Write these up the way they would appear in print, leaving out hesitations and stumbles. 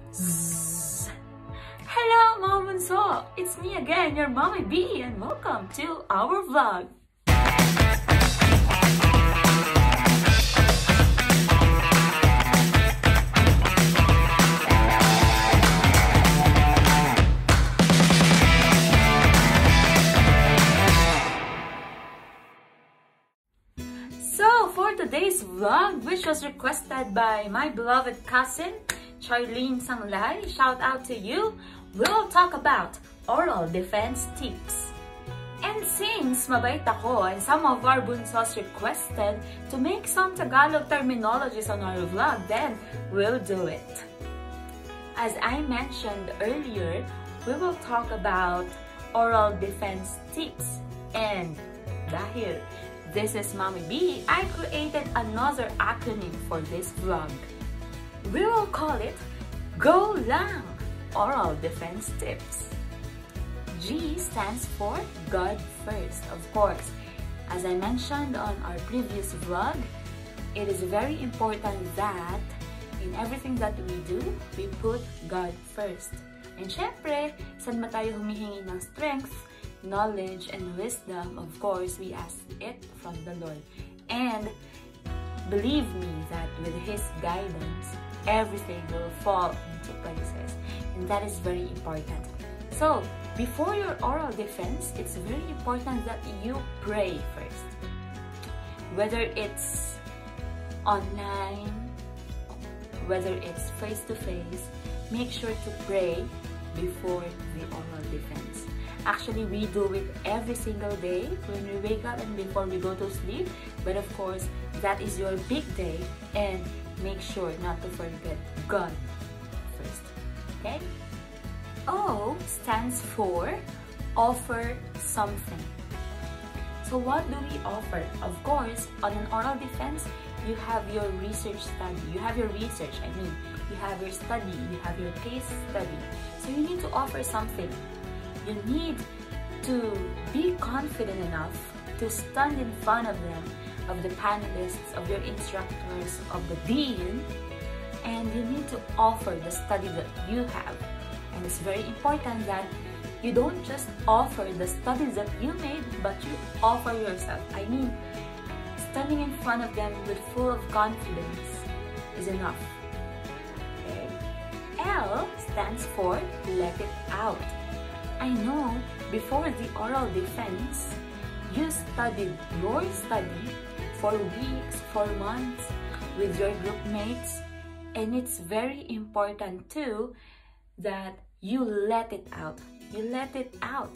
Zzz. Hello mga bunso! It's me again, your Mommy B, and welcome to our vlog. So, for today's vlog, which was requested by my beloved cousin, Charlene Sanglay, shout out to you, we'll talk about oral defense tips. And since mabait ako and some of our bunsos requested to make some Tagalog terminologies on our vlog, then we'll do it. As I mentioned earlier, we will talk about oral defense tips. And dahil this is Mommy B, I created another acronym for this vlog. We will call it Go Lang! Oral Defense Tips. G stands for God First, of course. As I mentioned on our previous vlog, it is very important that in everything that we do, we put God first. And syempre, saan ba tayo humihingi ng strength, knowledge, and wisdom? Of course, we ask it from the Lord. And believe me that with His guidance, everything will fall into places. And that is very important. So, before your oral defense, it's very important that you pray first. Whether it's online, whether it's face-to-face, make sure to pray before the oral defense. Actually, we do it every single day when we wake up and before we go to sleep. But of course, that is your big day, and make sure not to forget God first. Okay? O stands for offer something. So what do we offer? Of course, on an oral defense, you have your research study. You have your research, you have your study, you have your case study. So you need to offer something. You need to be confident enough to stand in front of them, of the panelists, of your instructors, of the dean, and you need to offer the study that you have. And it's very important that you don't just offer the studies that you made, but you offer yourself. Standing in front of them with full of confidence is enough. Okay? L stands for let it out. I know before the oral defense, you studied your study for weeks, for months with your group mates, and it's very important too that you let it out. You let it out.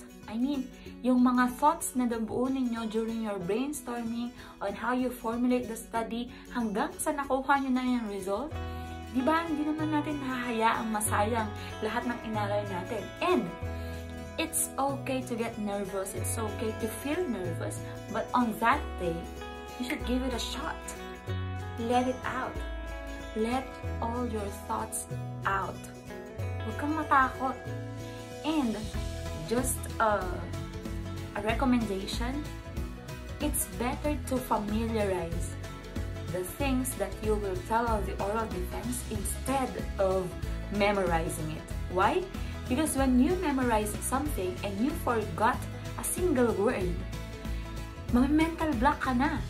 Yung mga thoughts na nabuo ninyo during your brainstorming on how you formulate the study hanggang sa nakuha nyo na yung result, diba, hindi naman natin hahayaang masayang lahat ng inaral natin. And it's okay to get nervous, it's okay to feel nervous, but on that day, you should give it a shot. Let it out. Let all your thoughts out. Huwag kang matakot. And just a recommendation, it's better to familiarize the things that you will tell on the oral defense instead of memorizing it. Why? Because when you memorize something and you forgot a single word, mental block ka na.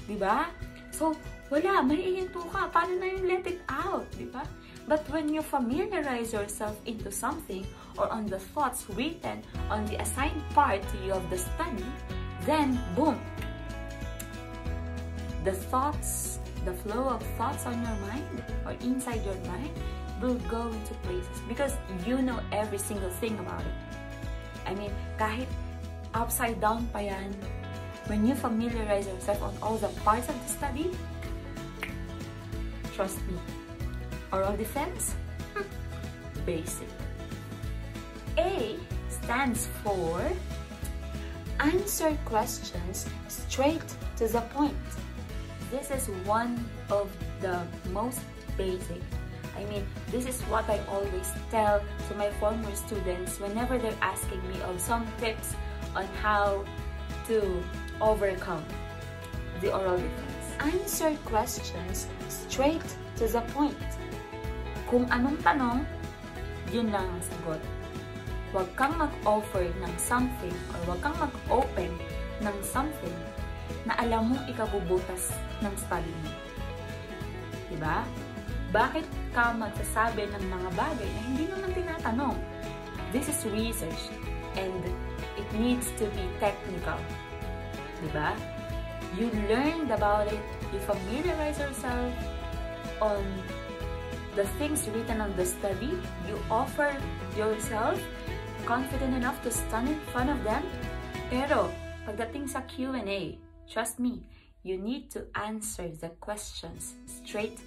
Diba? So, wala, maiinto ka. Paano na yung let it out? Diba? But when you familiarize yourself into something or on the thoughts written on the assigned part to you of the study, then boom! The thoughts, the flow of thoughts on your mind or inside your mind will go into places because you know every single thing about it. Kahit upside down pa yan, when you familiarize yourself on all the parts of the study, trust me, oral defense, basic. A stands for answer questions straight to the point. This is one of the most basic. This is what I always tell to my former students whenever they're asking me of some tips on how to overcome the oral defense. Answer questions straight to the point. Kung anong tanong, yun lang ang sagot. Huwag kang mag-offer ng something or huwag kang mag-open ng something na alam mong ikabubutas ng study mo. Diba? Bakit ka magsasabi ng mga bagay na hindi naman tinatanong? This is research and it needs to be technical. Diba? You learned about it, you familiarize yourself on the things written on the study, you offer yourself confident enough to stand in front of them. Pero, pagdating sa Q&A, trust me, you need to answer the questions straight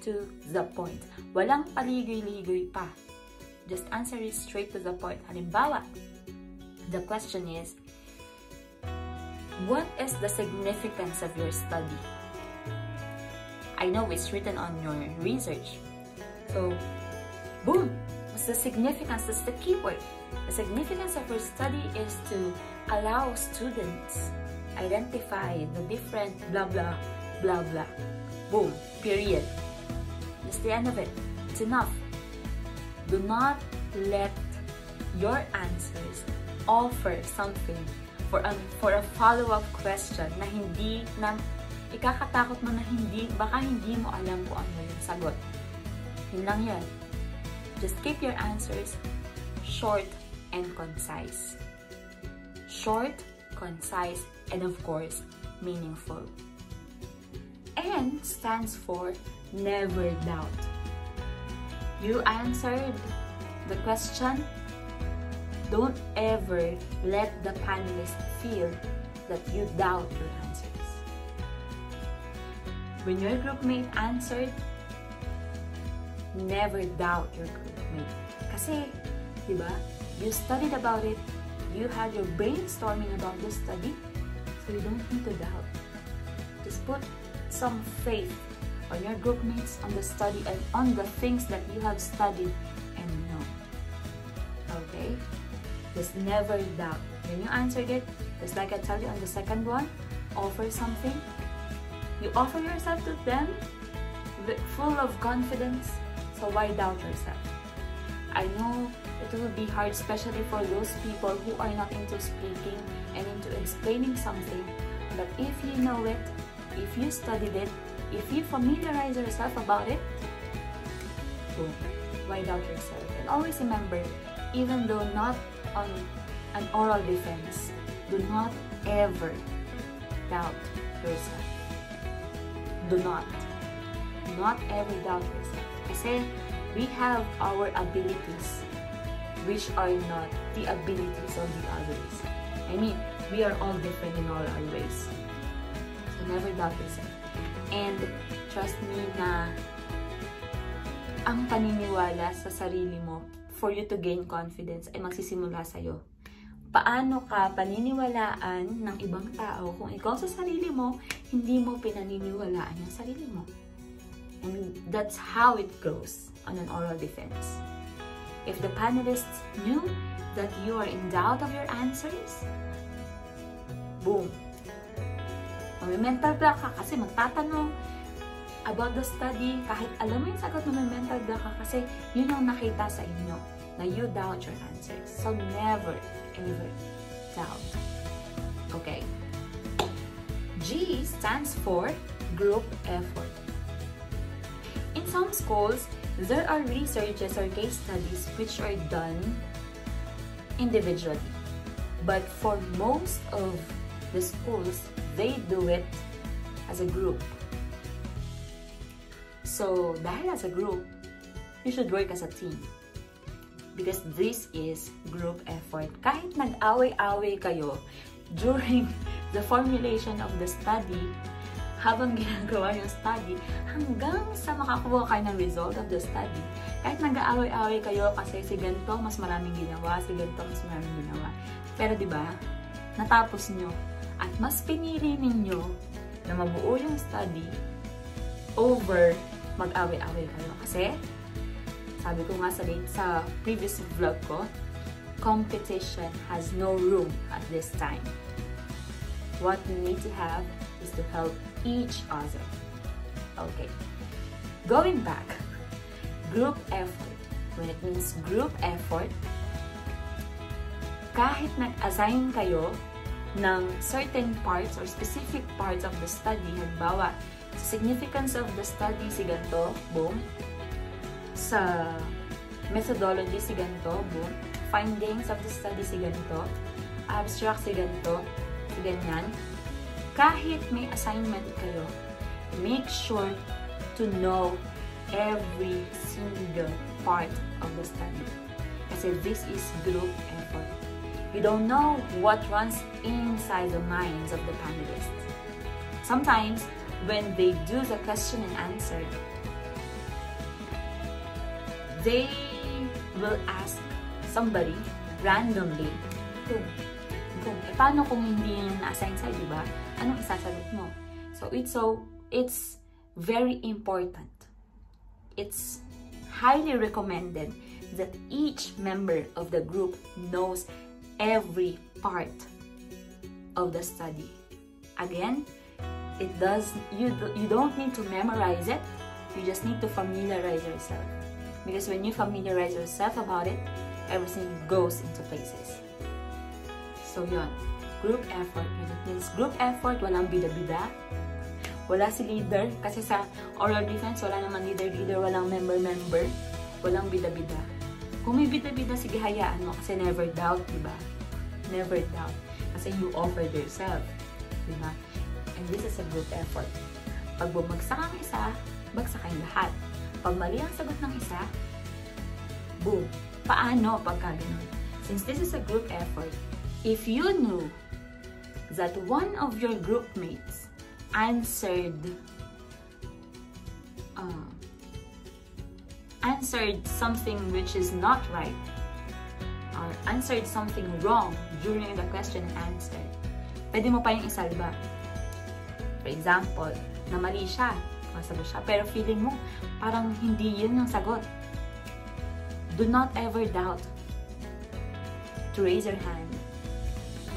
to the point. Walang paligoy-ligoy pa. Just answer it straight to the point. Halimbawa, the question is, what is the significance of your study? I know it's written on your research. So, boom! What's the significance? That's the keyword. The significance of your study is to allow students identify the different blah blah blah blah. Boom. Period. That's the end of it. It's enough. Do not let your answers offer something for a follow-up question na hindi na ikakatakot mo na baka hindi mo alam kung ano yung sagot. Yun lang yan. Just keep your answers short and concise. Short, concise, and of course, meaningful. N stands for never doubt. You answered the question. Don't ever let the panelists feel that you doubt your answers. When your groupmate answered, never doubt your groupmate. Kasi, di ba, you studied about it, you had your brainstorming about the study, so you don't need to doubt. Just put some faith on your groupmates, on the study, and on the things that you have studied and know. Okay? Just never doubt. When you answered it, just like I told you on the second one, offer something. You offer yourself to them full of confidence. So why doubt yourself? I know it will be hard, especially for those people who are not into speaking and into explaining something. But if you know it, if you studied it, if you familiarize yourself about it, boom, why doubt yourself? And always remember, even though not on an oral defense, do not ever doubt yourself. Do not ever doubt yourself. Kasi we have our abilities which are not the abilities of the others. I mean, we are all different in all our ways. So never doubt yourself. And trust me na ang paniniwala sa sarili mo for you to gain confidence ay magsisimula sa'yo. Paano ka paniniwalaan ng ibang tao kung ikaw sa sarili mo, hindi mo pinaniniwalaan yung sarili mo? And that's how it goes on an oral defense. If the panelists knew that you are in doubt of your answers, boom! May-mental block ka kasi magtatanong about the study, kahit alam mo yung sagot mo, may-mental block ka kasi yun ang nakita sa inyo, na you doubt your answers. So never, ever doubt. Okay. G stands for group effort. In some schools, there are researches or case studies which are done individually. But for most of the schools, they do it as a group. So, dahil as a group, you should work as a team. Because this is group effort. Kahit nag-away-away kayo during the formulation of the study, habang ginagawa yung study, hanggang sa makakuha kayo ng result of the study. Kahit nag-aaway-away kayo kasi si ganito mas maraming ginawa, si ganito mas maraming ginawa. Pero diba, natapos nyo at mas pinili ninyo na mabuo yung study over mag-away-away kayo. Kasi, sabi ko nga sa previous vlog ko, competition has no room at this time. What we need to have is to help each other. Okay. Going back, group effort. when it means group effort, kahit nag-assign kayo ng certain parts or specific parts of the study, halimbawa, sa significance of the study si ganito, boom. Sa methodology si ganito, boom. Findings of the study si ganito. Abstract si ganito, si ganyan. Kahit may assignment kayo, make sure to know every single part of the study. Kasi this is group effort. You don't know what runs inside the minds of the panelists. Sometimes, when they do the question and answer, they will ask somebody randomly, paano kung hindi yun na-assign sa'yo, diba? Anong isasagot mo? So it's very important. It's highly recommended that each member of the group knows every part of the study. Again, you don't need to memorize it. You just need to familiarize yourself. Because when you familiarize yourself about it, everything goes into places. So yun, group effort. When it means group effort, walang bida-bida. Wala si leader. Kasi sa oral defense, wala naman leader-leader, walang member-member. Walang bida-bida. Kung may bida-bida, sige hayaan mo. Kasi never doubt, diba? Never doubt. Kasi you offered yourself. Diba? And this is a group effort. Pag bumagsak ang isa, bagsak ang lahat. Pag mali ang sagot ng isa, boom. Paano pagka ganun? Since this is a group effort, if you knew that one of your group mates answered something which is not right, or answered something wrong during the question and answer, pwede mo pa yung isalba. For example, na mali siya, masagot siya, pero feeling mo parang hindi yun yung sagot. Do not ever doubt to raise your hand.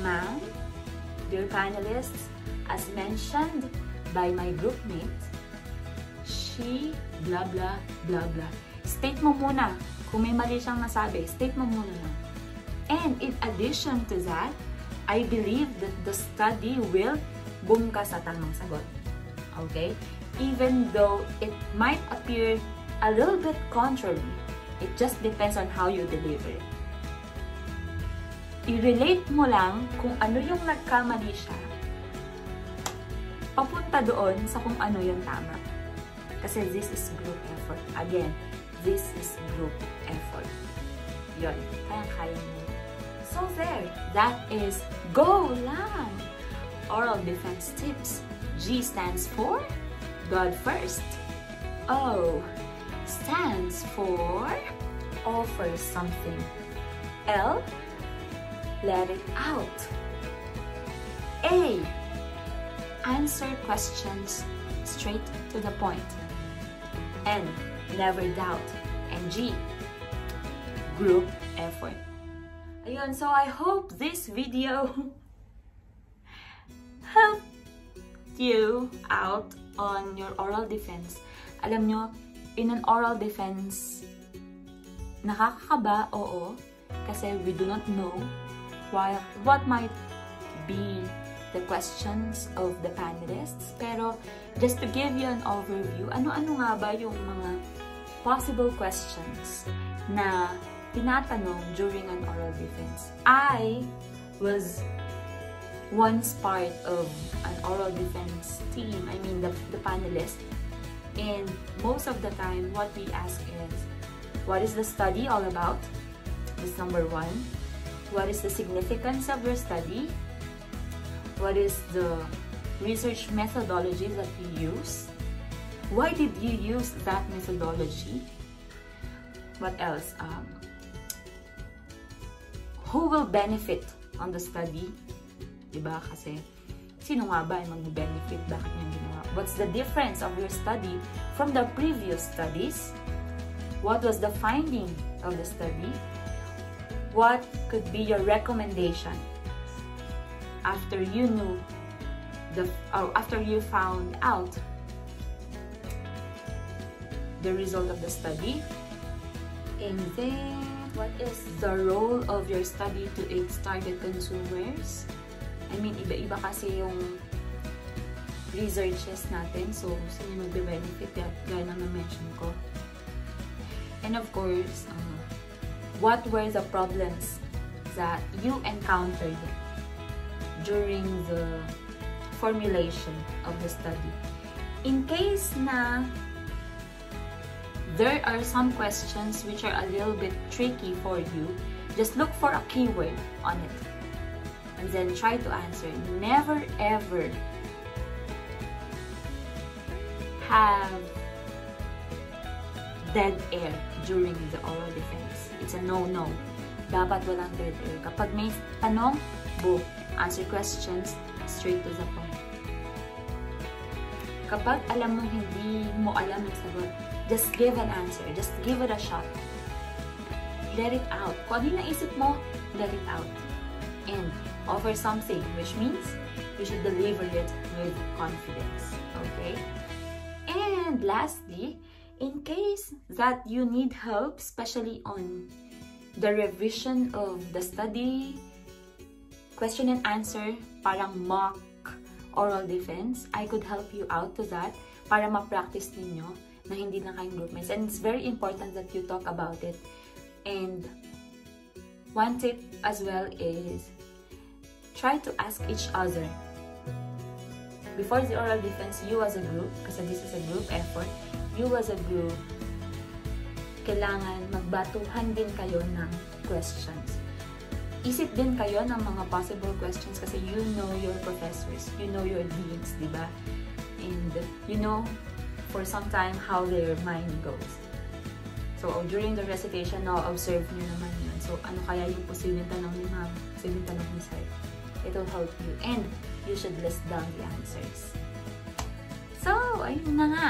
Ma'am, dear panelists, as mentioned by my group mate, she blah blah blah blah. State mo muna. Kung may mali siyang nasabi, state mo muna. And in addition to that, I believe that the study will boom ka sa tamang sagot. Okay? Even though it might appear a little bit contrary, it just depends on how you deliver it. I-relate mo lang kung ano yung nagkamali siya, papunta doon sa kung ano yung tama. Kasi this is group effort. Again, this is group effort. Yun. Kaya mo. So there, that is go lang! Oral defense tips. G stands for God first. O stands for offer something. L, let it out. A, answer questions straight to the point. N, never doubt. And G, group effort. Ayun, so I hope this video helped you out on your oral defense. Alam nyo, in an oral defense, nakakakaba, oo, kasi we do not know what might be the questions of the panelists. Pero, just to give you an overview, ano-ano nga ba yung mga possible questions na tinatanong during an oral defense? I was once part of an oral defense team, I mean the panelists, and most of the time what we ask is, what is the study all about? This is number one. What is the significance of your study? What is the research methodology that you use? Why did you use that methodology? What else? Who will benefit on the study? Diba? Kasi, sino nga ba yung mag-benefit? Bakit niya ginawa? What's the difference of your study from the previous studies? What was the finding of the study? What could be your recommendation after you knew after you found out the result of the study? And then, what is the role of your study to aid started consumers? I mean, iba-iba kasi yung researches natin. So, sino magbe-benefit? Gaya ng na-mention ko. And of course, what were the problems that you encountered during the formulation of the study? In case na there are some questions which are a little bit tricky for you, just look for a keyword on it and then try to answer. Never ever have dead air during the oral defense. It's a no-no. Dapat walang dead air. Kapag may tanong, boom, answer questions straight to the point. Kapag alam mo hindi mo alam ang sagot, just give an answer. Just give it a shot. Let it out. Kung ano yung naisip mo, let it out. And offer something, which means you should deliver it with confidence. Okay? And lastly, in case that you need help, especially on the revision of the study, question and answer, parang mock oral defense, I could help you out to that para ma-practice ninyo na hindi na kayong group mates. And it's very important that you talk about it. And one tip as well is try to ask each other. Before the oral defense, you as a group, kasi this is a group effort, you as a group, kailangan magbatuhan din kayo ng questions. Isip din kayo ng mga possible questions kasi you know your professors, you know your deans, di ba? And you know for some time how their mind goes. So, during the recitation, observe nyo naman yun. So, ano kaya yung posibleng tanong ni ma'am, posibleng tanong ni sir? It will help you. And you should list down the answers. So, ayun na nga.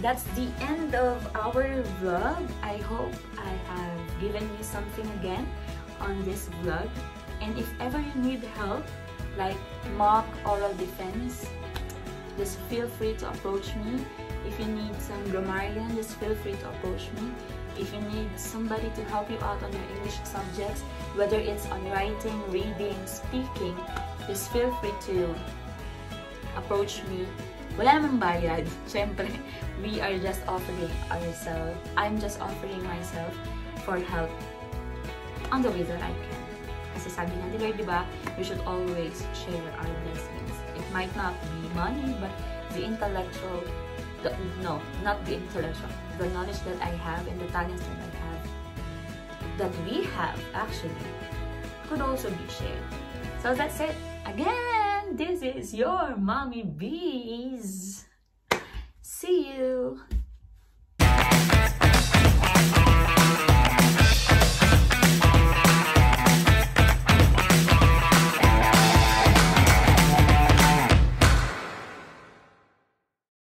That's the end of our vlog. I hope I have given you something again on this vlog. And if ever you need help, like mock oral defense, just feel free to approach me. If you need some grammarian, just feel free to approach me. If you need somebody to help you out on your English subjects, whether it's on writing, reading, speaking, just feel free to approach me. Wala namang bayad. Siyempre, we are just offering ourselves. I'm just offering myself for help on the way that I can. Kasi sabi nga ni Lord, di ba, we should always share our blessings. It might not be money, but the intellectual, no, not the intellectual, the knowledge that I have and the talents that I have, that we have actually, could also be shared. So that's it. Again, this is your Mommy Bees. See you.